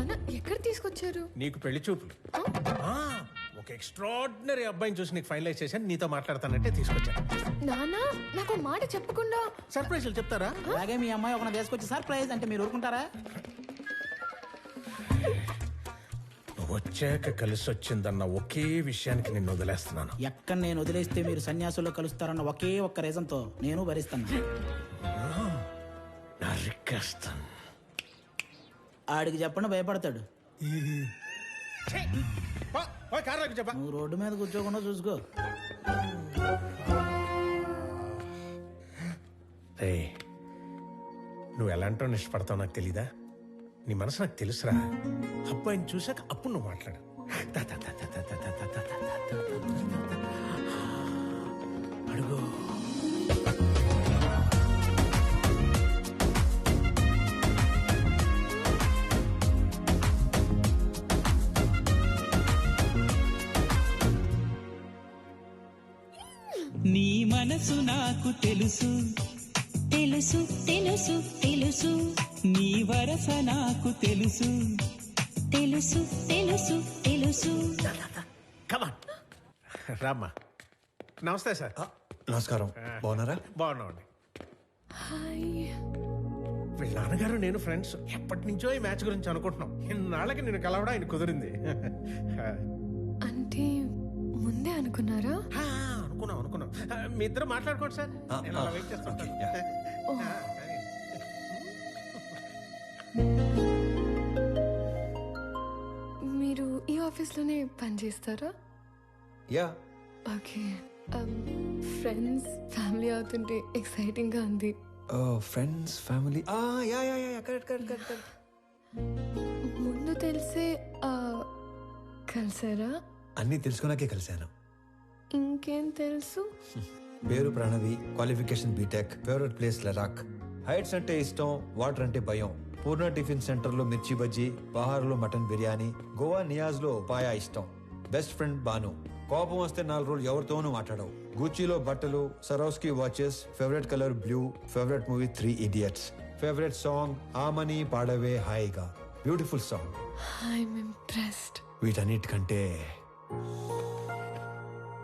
నాన్న ఎక్కడ తీసుకొచ్చారు? నీకు పెళ్లి చూపులు. ఒక ఎక్స్ట్రాడినరీ అబ్బాయిని చూసి నీకు ఫైనలైజ్ చేశాను, నీతో మాట్లాడతానంటే తీసుకొచ్చాను. నాన్న నాకు మాట చెప్పకుండా సర్ప్రైజ్లు చెప్తారా? అలాగే మీ అమ్మాయి ఒక తీసుకొచ్చి సర్ప్రైజ్ అంటే మీరు ఊరుకుంటారా? నువ్వు వచ్చాక కలిసి వచ్చిందన్న ఒకే విషయానికి నిన్ను వదిలేస్తున్నాను. ఎక్కడ నేను వదిలేస్తే మీరు సన్యాసుల్లో కలుస్తారన్న ఒకే ఒక్క రీజన్తో నేను భరిస్తాను. నరికేస్తాను. ఆడికి చెప్పండి భయపడతాడు. చెప్పా నువ్వు రోడ్డు మీద కూర్చోకుండా చూసుకో. నువ్వు ఎలాంటో ఇష్టపడతావు నాకు తెలీదా? నీ మనసు నాకు తెలుసురా. అబ్బాయిని చూసాక అప్పుడు నువ్వు మాట్లాడు. అడుగు. నీ మనసు నాకు తెలుసు తెలుసు తెలుసు తెలుసు, నీ వరస నాకు తెలుసు తెలుసు తెలుసు తెలుసు. రామ్మా. నమస్తే సార్. నమస్కారం. బాగున్నారా? బాగున్నామండి. హాయ్. వీళ్ళ నాన్నగారు నేను ఫ్రెండ్స్. ఎప్పటి నుంచో ఈ మ్యాచ్ గురించి అనుకుంటున్నాం. ఇన్నాళ్ళకి నేను కలవడం ఆయన కుదిరింది. అంటే ముందే అనుకున్నారా? అనుకున్నాం. మీ ఇద్దరు మాట్లాడుకోండి సార్. నేను అలా వెయిట్ చేస్తాను. మీరు ఈ ఆఫీస్లోనే పనిచేస్తారా? యా. ఓకే. ఫ్రెండ్స్ ఫ్యామిలీ అవుతుంటే ఎక్సైటింగ్ గా ఉంది. Friends family. Yeah yeah yeah correct. ముందు తెలిసే కలిసారా? అన్నీ తెలుసుకున్నాకే కలిశాను. ఇంకేం తెలుసు? పేరు Pranavi, qualification BTech, favourite place Ladakh, heights అంటే ఇష్టం, వాటర్ అంటే భయం, పూర్ణ టిఫిన్ సెంటర్ లో మిర్చి బజ్జీ, బహార్ లో మటన్ బిర్యానీ, గోవా నియాజ్ లో పాయా ఇష్టం, బెస్ట్ ఫ్రెండ్ బాను, కోపం వస్తే 4 రోజులు ఎవరితోనూ మాట్లాడవు, గూచీలో బట్టలు, Swarovski watches, favourite colour blue, favourite movie 3 Idiots, favourite song Aamani Paadave Haayiga, beautiful song. I'm impressed. వీటన్నిటికంటే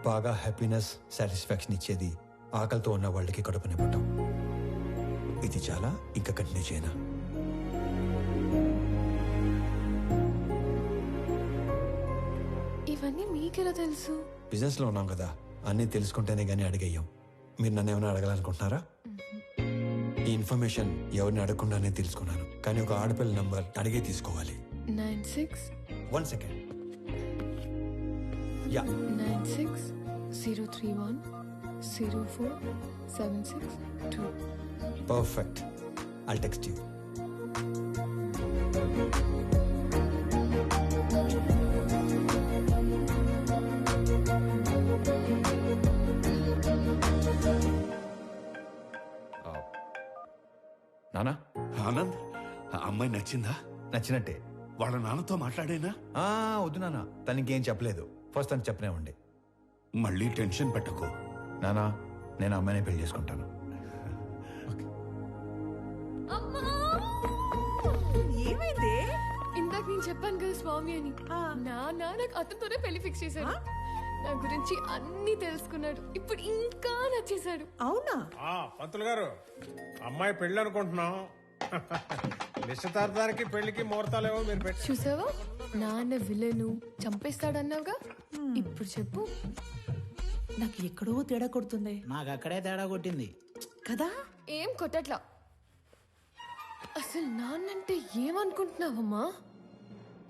బాగా హ్యాపీనెస్, సాటిస్ఫాక్షన్ ఇచ్చేది ఆకలితో ఉన్న వాళ్ళకి కడుపు నింపటం. ఇది చాలా ఇంకా కంటిన్యూ చేయనా? ఇవన్నీ మీకెలా తెలుసు? బిజినెస్ లో ఉన్నాం కదా, అన్నీ తెలుసుకుంటేనే గానీ అడిగేయం. మీరు నన్ను ఏమైనా అడగాలనుకుంటున్నారా? ఈ ఇన్ఫర్మేషన్ ఎవరిని అడగకుండానే తెలుసుకున్నాను, కానీ ఒక ఆడపిల్ల నంబర్ అడిగే తీసుకోవాలి. 96 1 second. Yeah. 96 031 04 762. Perfect. I'll text you. నానా. ఆనంద్, ఆ అమ్మాయి నచ్చిందా? నచ్చినట్టే. వాళ్ళ నాన్నతో మాట్లాడేనా? వద్దు నాన్న, తనకేం చెప్పలేదు. ఫస్ట్ తను చెప్పనే ఉండే. మళ్ళీ టెన్షన్ పెట్టకు నానా, నేను అమ్మాయిని పెళ్లి చేసుకుంటాను. ఏమైంది? ఇందాక నేను చెప్పాను కదా స్వామి అని. నాకు అతనితోనే పెళ్లి ఫిక్స్ చేశాడు. నా గురించి అన్ని తెలుసుకున్నాడు. ఇప్పుడు ఇంకా నచ్చేశాడు. అవునా? పంతులు గారు, అమ్మాయి పెళ్లి అనుకుంటున్నాం. నిశ్చితార్థానికి పెళ్లికి ముహూర్తాలేవో మీరు పెట్టి. చూసావా, నాన్న విలను చంపేస్తాడన్నావుగా. ఇప్పుడు చెప్పు. నాకు ఎక్కడో తేడా కొడుతుంది. నాకు అక్కడే తేడా కొట్టింది కదా. ఏం కొట్టట్లా. అసలు నాన్నంటే ఏమనుకుంటున్నావమ్మా?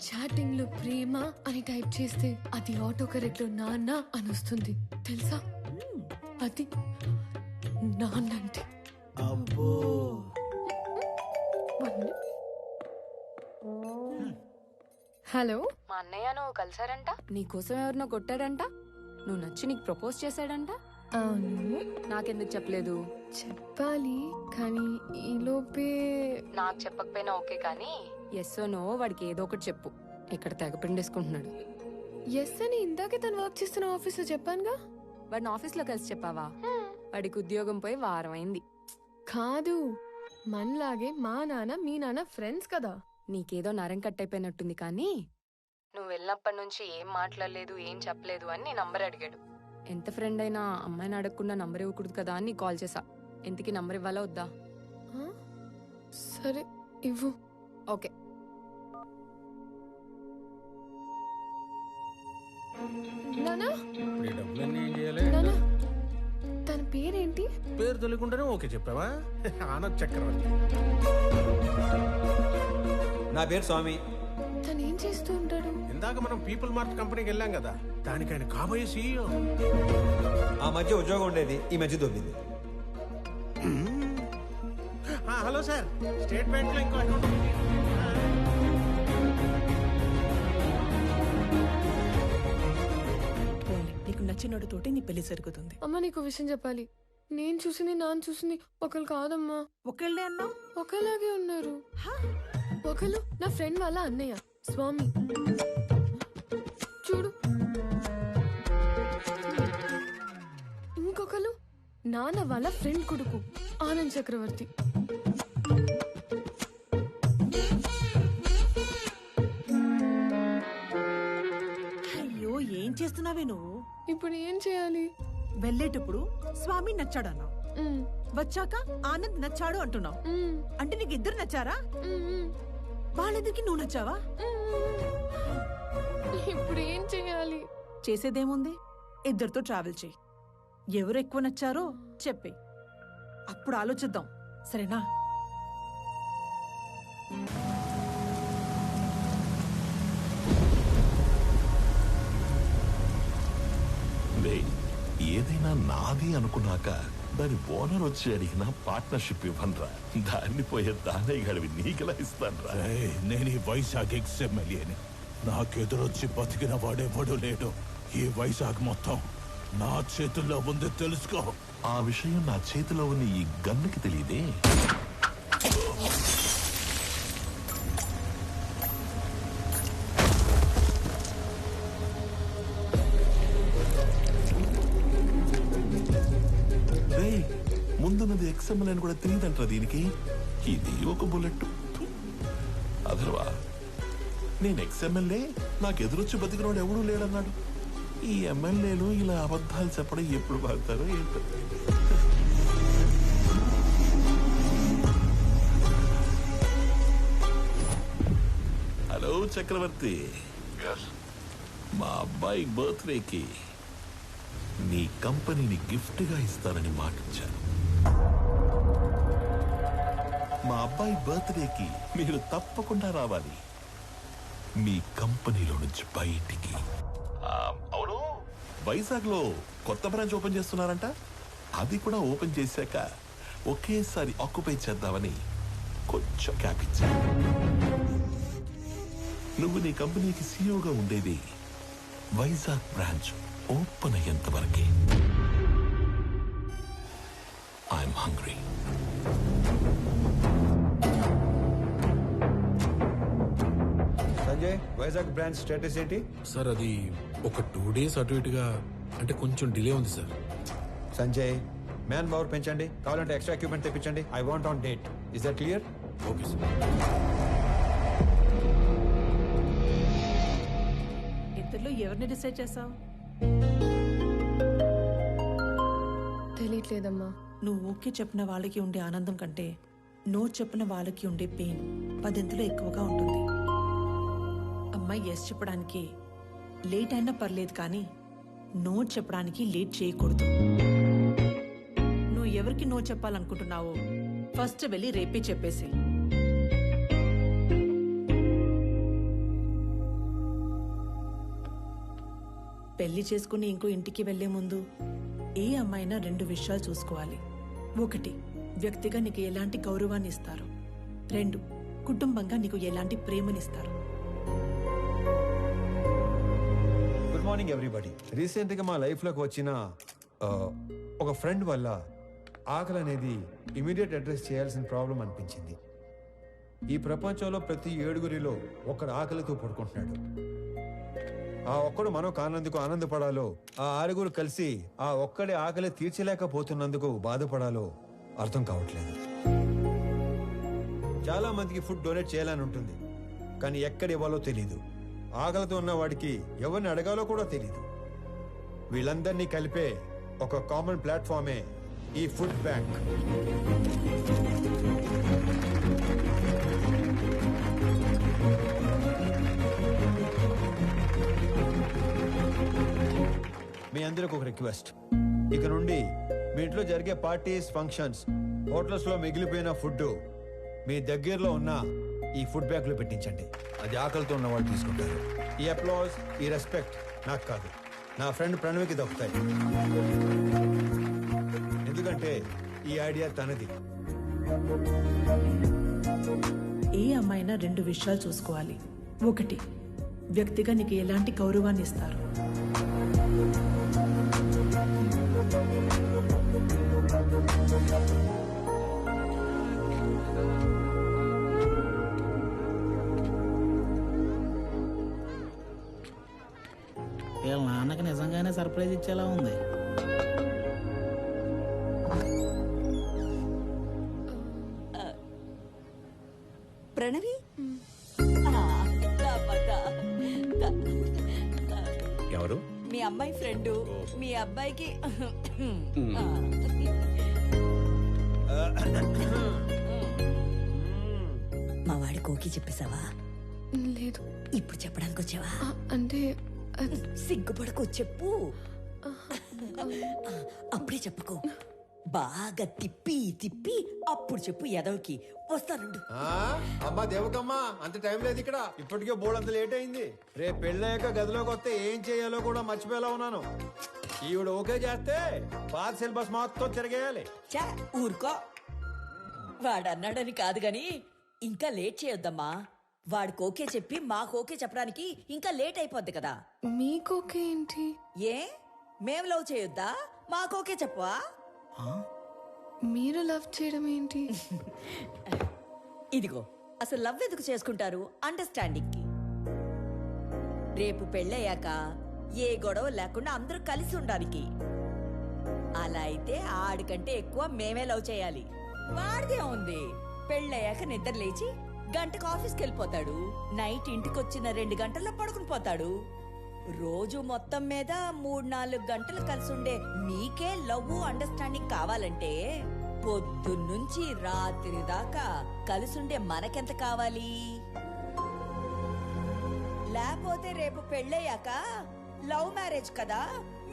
చాటింగ్ లో ప్రేమ అని టైప్ చేస్తే అది ఆటో కరెక్ట్ లో నాన్న అని వస్తుంది తెలుసా? అది నాన్నంటే. అబ్బో. హలో. మా అన్నయ్య నువ్వు కలిసారంట, నీకోసం ఎవరినో కొట్టాడంట, నువ్వు నచ్చి నీకు ప్రపోజ్ చేశాడంట. అవును. నాకెందుకు చెప్పలేదు? చెప్పాలి కానీ ఈలోపే. నాకు చెప్పకపోయినా ఓకే, కానీ ఎస్ నో వాడికి ఏదో ఒకటి చెప్పు. ఇక్కడ తెగ పిండేసుకుంటున్నాడు. ఎస్ అని ఇందాకే తను వర్క్ చేస్తున్న ఆఫీస్ లో చెప్పానుగా. వాడిని ఆఫీస్ లో కలిసి చెప్పావా? వాడికి ఉద్యోగం పోయి వారం అయింది. కాదు, మనలాగే మా నాన్న మీ నాన్న ఫ్రెండ్స్ కదా. నీకేదో నరం కట్టయిపోయినట్టుంది కానీ నువ్వు వెళ్ళినప్పటి నుంచి ఏం మాట్లాడలేదు ఏం చెప్పలేదు అని నీ నంబర్ అడిగాడు. ఎంత ఫ్రెండ్ అయినా అమ్మాయిని అడగకుండా నంబర్ ఇవ్వకూడదు కదా అని కాల్ చేసా. ఎంతకి నంబర్ ఇవ్వాలా వద్దా? సరే ఇవ్వు. ఓకే. నానా ఇప్పుడు ఈ డబ్బులన్నీ ఏం చేయాలి? నానా తన పేరేంటి? పేరు తెలియకుండానే ఓకే చెప్పావా? ఆనంద్ చక్రవర్తి. నా పేరు స్వామి. తను ఏం చేస్తూ ఉంటాడు? ఇందాక మనం పీపుల్ మార్ట్ కంపెనీకి వెళ్ళాం కదా, దానికి ఆయన కాబోయే CEO. ఆ మధ్య ఉద్యోగం ఉండేది, ఈ మధ్య దొబ్బింది. హలో సార్, స్టేట్ బ్యాంక్ లో ఇంకో అకౌంట్ ఉంది. నీకు నచ్చినోడితోటి నీ పెళ్లి జరుగుతుంది. అమ్మ నీకు విషయం చెప్పాలి. నేను చూసింది నాన్న చూసింది ఒకరు కాదమ్మా. ఒకళ్ళే అన్నావు. ఒకలాగే ఉన్నారు. ఒకరు నా ఫ్రెండ్ వాళ్ళ అన్నయ్య స్వామి, చూడు. ఇంకొకరు నాన్న వాళ్ళ ఫ్రెండ్ కొడుకు ఆనంద్ చక్రవర్తి. అయ్యో ఏం చేస్తున్నావే నువ్వు? ఇప్పుడు ఏం చేయాలి? వెళ్ళేటప్పుడు స్వామి నచ్చాడు అన్నావు, ఉమ్, వచ్చాక ఆనంద్ నచ్చాడు అంటున్నావు. ఉమ్, అంటే నీకు ఇద్దరు నచ్చారా? ఉమ్, ఉమ్, వాళ్ళిద్దరికి నువ్వు నచ్చావా? ఇప్పుడు ఏం చేయాలి? చేసేదేముంది, ఇద్దరితో ట్రావెల్ చేయి. ఎవరు ఎక్కువ నచ్చారో చెప్పే, అప్పుడు ఆలోచిద్దాం. సరేనా? ఏదైనా నాది అనుకున్నాక దాని ఓనర్ వచ్చి అడిగిన పార్ట్నర్షిప్ ఇవ్వనరా. దాన్ని పోయే దానయ్య గడివి నీకెలా ఇస్తానరా? నేను ఈ వైజాగ్ ఎక్స్ఎమ్మెల్యేని. నాకెదురొచ్చి బతికిన వాడెవడూ లేడు. ఈ వైజాగ్ మొత్తం నా చేతుల్లో ఉంది, తెలుసుకో. ఆ విషయం నా చేతిలో ఉన్న ఈ గన్నుకి తెలియదే. ముందున్నది ఎక్స్ఎంఎల్ అని కూడా తెలియదంటారా దీనికి? ఇది ఒక బుల్లెట్. అదర్వా నేను ఎక్స్ఎంఎల్ఏ, నాకు ఎదురొచ్చి బతికినోడు ఎవడూ లేడన్నాడు. ఈ ఎమ్మెల్యేలు ఇలా అబద్ధాలు చెప్పడం ఎప్పుడు వాడతారో ఏంటో. హలో చక్రవర్తి, మా అబ్బాయి బర్త్డేకి నీ కంపెనీని గిఫ్ట్ గా ఇస్తానని మాటిచ్చాను. మా అబ్బాయి బర్త్డేకి మీరు తప్పకుండా రావాలి మీ కంపెనీలో నుంచి బయటికి. అవును, వైజాగ్ లో కొత్త బ్రాంచ్ ఓపెన్ చేస్తున్నారంట. అది కూడా ఓపెన్ చేశాక ఒకేసారి ఆక్యుపై చేద్దామని కొంచెం క్యాప్ ఇచ్చాను. నువ్వు నీ కంపెనీకి సీఈఓగా ఉండేది వైజాగ్ బ్రాంచ్ ఓపెన్ అయ్యేంత వరకే. I'm hungry. Sanjay, Vizag branch status ఏంటి? సార్ అది ఒక 2 days అటు ఇటుగా, అంటే కొంచెం డిలే ఉంది సార్. సంజయ్, మ్యాన్ పవర్ పెంచండి, కావాలంటే ఎక్స్ట్రా ఎక్విప్మెంట్ తెప్పించండి. I want on date. Is that clear? Okay sir. ఇద్దరిలో ఎవరిని డిసైడ్ చేసావు? తెలియట్లేదమ్మా. నువ్వు ఓకే చెప్పిన వాళ్ళకి ఉండే ఆనందం కంటే నో చెప్పిన వాళ్ళకి ఉండే పెయిన్ 10 ఎక్కువగా ఉంటుంది. అమ్మాయి ఎస్ చెప్పడానికి లేట్ అయినా పర్లేదు, కానీ నో చెప్పడానికి లేట్ చేయకూడదు. నువ్వు ఎవరికి నో చెప్పాలనుకుంటున్నావో ఫస్ట్ వెళ్ళి రేపే చెప్పేసి. పెళ్లి చేసుకుని ఇంకో ఇంటికి వెళ్లే ముందు ఏ అమ్మాయినా 2 విషయాలు చూసుకోవాలి. 1, వ్యక్తిగా నీకు ఎలాంటి గౌరవాన్ని ఇస్తారు. 2, కుటుంబంగా నీకు ఎలాంటి ప్రేమనిస్తారు. Good morning everybody. రీసెంట్ గా మా లైఫ్ లోకి వచ్చిన ఒక ఫ్రెండ్ వల్ల ఆకలి అనేది ఇమీడియట్ అడ్రస్ చేయాల్సిన ప్రాబ్లం అనిపించింది. ఈ ప్రపంచంలో ప్రతి 7గురిలో ఒకడు ఆకలితో పడుకుంటున్నాడు. ఆ ఒక్కడు మనం కానందుకు ఆనందపడాలో, ఆ 6గురు కలిసి ఆ ఒక్కడి ఆకలి తీర్చలేకపోతున్నందుకు బాధపడాలో అర్థం కావట్లేదు. చాలా మందికి ఫుడ్ డొనేట్ చేయాలని ఉంటుంది, కానీ ఎక్కడ ఇవ్వాలో తెలీదు. ఆకలితో ఉన్న వాడికి ఎవరిని అడగాలో కూడా తెలీదు. వీళ్ళందరినీ కలిపే ఒక కామన్ ప్లాట్ఫామే ఈ ఫుడ్ బ్యాంక్. మీ అందరికి ఒక రిక్వెస్ట్, ఇక నుండి మీ ఇంట్లో జరిగే పార్టీస్, ఫంక్షన్స్, హోటల్స్ లో మిగిలిపోయిన ఫుడ్ మీ దగ్గరలో ఉన్న ఈ ఫుడ్ బ్యాంక్ లో పెట్టించండి. అది ఆకలితో ఉన్న వాళ్ళు తీసుకుంటారు. ఈ అప్లాజ్, ఈ రెస్పెక్ట్ నాకు కాదు, నా ఫ్రెండ్ ప్రణవికి దక్కుతాయి. ఎందుకంటే ఈ ఐడియా తనది. ఏ అమ్మాయినా 2 విషయాలు చూసుకోవాలి. ఒకటి, వ్యక్తిగా నీకు ఎలాంటి గౌరవాన్ని ఇస్తారు. వీళ్ళ నాన్నకి నిజంగానే సర్ప్రైజ్ ఇచ్చేలా ఉంది. ప్రణవి ఎవరు? మీ అమ్మాయి ఫ్రెండ్. మీ అబ్బాయికి మా వాడి కోకి చెప్పేశావా? లేదు. ఇప్పుడు చెప్పడానికి వచ్చావా? అంటే సిగ్గుపడకు, చెప్పు. అప్పుడే చెప్పకు, బాగా తిప్పి తిప్పి అప్పుడు చెప్పు. ఎదవకి వస్తాను. అమ్మా దేవకమ్మా, అంత టైం లేదు ఇక్కడ. ఇప్పటికే బోర్డు అంత లేట్ అయింది. రేపు పెళ్ళయ్యాక గదిలోకి వస్తే ఏం చేయాలో కూడా మర్చిపోయేలా ఉన్నాను. ఈవిడ ఓకే చేస్తే పాత సిలబస్ మొత్తం తిరగేయాలి. చా ఊరుకో. వాడు అన్నాడని కాదు గాని ఇంకా లేట్ చేయొద్దమ్మా. వాడికి ఓకే చెప్పి మాకు ఓకే చెప్పడానికి ఇంకా లేట్ అయిపోద్ది కదా. మీకోకే ఏంటి? ఏ మేం లవ్ చేయొద్దా? మాకు ఓకే చెప్పవా? మీరు లవ్ చేయడం ఏంటి? ఇదిగో, అసలు లవ్ ఎందుకు చేసుకుంటారు? అండర్స్టాండింగ్ కి. రేపు పెళ్ళయ్యాక ఏ గొడవ లేకుండా అందరూ కలిసి ఉండడానికి. అలా అయితే ఆడికంటే ఎక్కువ మేమే లవ్ చేయాలి. వాడిదే ఉంది. పెళ్ళయ్యాక నిద్ర లేచి గంటకు ఆఫీస్కి వెళ్ళిపోతాడు. నైట్ ఇంటికొచ్చిన 2 గంటల్లో పడుకుని పోతాడు. రోజు మొత్తం మీద 3-4 గంటలు కలిసి ఉండే మీకే లవ్ అండర్స్టాండింగ్ కావాలంటే పొద్దున్నుంచి రాత్రి దాకా కలిసుండే మనకెంత కావాలి? లేకపోతే రేపు పెళ్ళయ్యాక లవ్ మ్యారేజ్ కదా,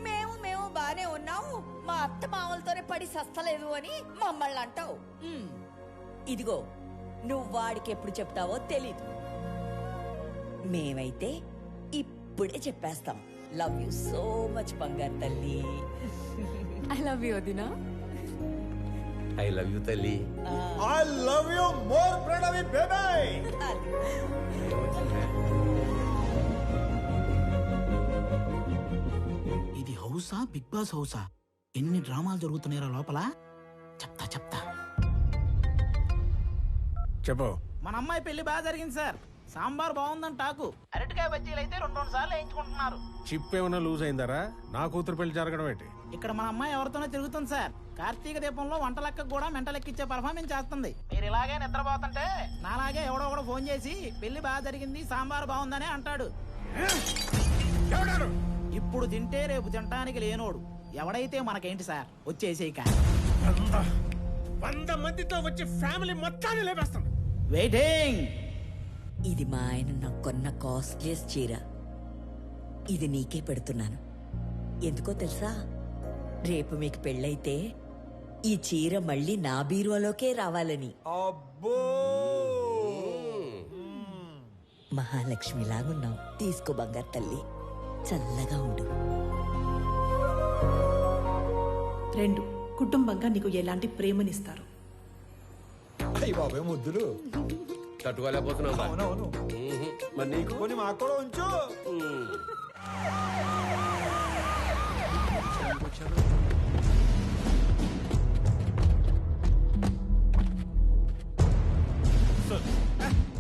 మేము బానే ఉన్నాం, మా అత్త మామలతోనే పడి సస్తలేదు అని మమ్మల్ని అంటావు. ఇదిగో, నువ్వు వాడికి ఎప్పుడు చెప్తావో తెలీదు. మేమైతే ఇప్పుడే చెప్పేస్తాం. లవ్ యూ సో మచ్ బంగారు తల్లి. ఐ లవ్ యూ వదినా. ఐ లవ్ యూ తల్లి. I love you more Pranavi baby. ఇది హౌసా, బిగ్ బాస్ హౌసా? ఎన్ని డ్రామాలు జరుగుతున్నాయో లోపల. చెప్తా చెప్పు. మన అమ్మాయి పెళ్లి బాగా జరిగింది సార్. సాంబార్ బాగుందని టాకు. అరటికాయ బజ్జీలు అయితే 2 సార్లు వేయించుకుంటున్నారు. చిప్ ఏమైనా లూజ్ అయిందారా? నా కూతురు పెళ్లి జరగడం ఏంటి? ఇక్కడ మన అమ్మాయి ఎవరితోనో తిరుగుతుంది సార్. కార్తీక దీపంలో వంట లెక్కకు కూడా మెంట లెక్కిచ్చే పర్ఫార్మెన్స్ చేస్తుంది. మీరు ఇలాగే నిద్రపోతుంటే నాలాగే ఎవడో ఒకడు ఫోన్ చేసి పెళ్లి బాగా జరిగింది, సాంబార్ బాగుందని అంటాడు. ఇప్పుడు తింటే రేపు తినటానికి లేనోడు. ఎవడైతే మనకేంటి సార్, వచ్చేసేక 100 మందితో వచ్చి ఫ్యామిలీ మొత్తాన్ని లేపేస్తాం. వెయిటింగ్. ఇది మా ఆయన నాకు కొన్న కాస్ట్లీయెస్ట్ చీర. ఇది నీకే పెడుతున్నాను. ఎందుకో తెలుసా? రేపు మీకు పెళ్ళైతే ఈ చీర మళ్ళీ నా బీరువాలోకే రావాలని. అబ్బో, మహాలక్ష్మిలాగున్నావు. తీసుకో బంగారు తల్లి, చల్లగా ఉండు. 2, కుటుంబంగా నీకు ఎలాంటి ప్రేమనిస్తారు. అయ్యి బాబాయ్ ముద్దులు తట్టుకోలేకపోతున్నావు. అవునవును. మరి నీకు కొన్ని మాకు కూడా ఉంచు.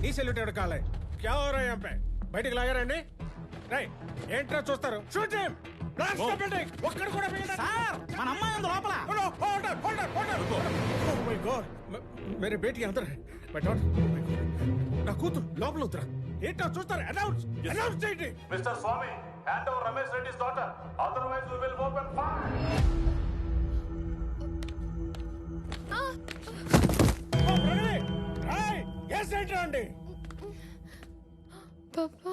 ఈ సెల్యూట్ ఎవడు కాలే? క్యా హో రहा है यहाँ पे? బయటికి లాగారండి. రై, ఏంట్రా చూస్తారు? Shoot him. Blast the building. ఒక్కడు కూడా మిగలడు. సార్, మన అమ్మాయి ఉంది లోపల. ఓ మై గాడ్, మేరే బేటీ అందరూ. నా కూతురు లోపల వద్దురా. ఏంటో చూస్తారు అనౌన్స్ చేయండి. Mister Swamy, hand over Ramesh Reddy's daughter, otherwise we will open fire. అండి పాపా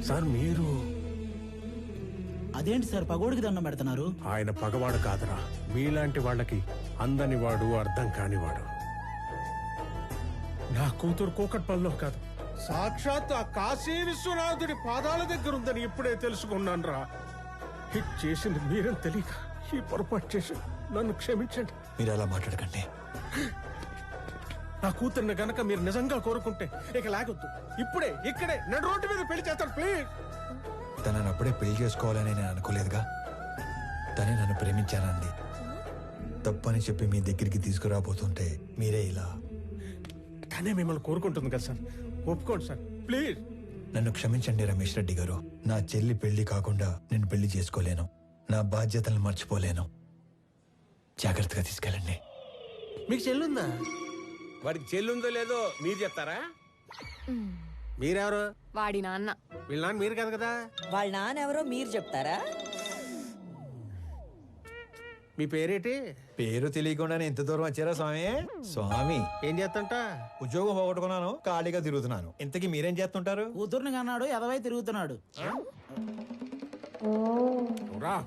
సార్ మీరు అదేంటి సార్ పగోడికి దండం పెడుతున్నారు? ఆయన పగవాడు కాదురా, మీలాంటి వాళ్ళకి అందని వాడు, అర్థం కానివాడు. నా కూతురు కూకట్పల్లిలో కాదు, సాక్షాత్ ఆ కాశీ విశ్వనాథుడి పాదాల దగ్గర ఉందని ఇప్పుడే తెలుసుకున్నాను రా. హిట్ చేసింది మీరని తెలియక ఈ పొరపాటు చేసి నన్ను క్షమించండి. మీరు అలా మాట్లాడకండి. నా కూతుర్ని గనక మీరు నిజంగా కోరుకుంటే ఇక లాగొద్దు, ఇప్పుడే ఇక్కడే నన్ను రోడ్డు మీద పెళ్లి చేస్తాను ప్లీజ్. తనని అప్పుడే పెళ్లి చేసుకోవాలని నేను అనుకోలేదుగా. తనే నన్ను ప్రేమించానంది. తప్పని చెప్పి మీ దగ్గరికి తీసుకురాబోతుంటే మీరే ఇలా. తనే మిమ్మల్ని కోరుకుంటుంది కదా సార్, ఒప్పుకోండి సార్ ప్లీజ్. నన్ను క్షమించండి రమేష్ రెడ్డి గారు. నా చెల్లి పెళ్లి కాకుండా నేను పెళ్లి చేసుకోలేను. నా బాధ్యతలను మర్చిపోలేను. జాగ్రత్తగా తీసుకెళ్ళండి. మీకు చెల్లుందా? వాడికి చెల్లుందో లేదో మీరు చెప్తారా? మీరెవరు? వాడి నాన్న. వీళ్ళ నాన్న మీరు కాదు కదా. వాళ్ళ నాన్న ఎవరో మీరు చెప్తారా? మీ పేరేటి? పేరు తెలియకుండానే ఎంత దూరం వచ్చారా స్వామి? స్వామి ఏం చేస్తుంట? ఉద్యోగం పోగొట్టుకున్నాను, ఖాళీగా తిరుగుతున్నాను. ఇంతకీ మీరేం చేస్తుంటారు? కూతుర్ని కన్నాడు, ఎదవై తిరుగుతున్నాడు. రా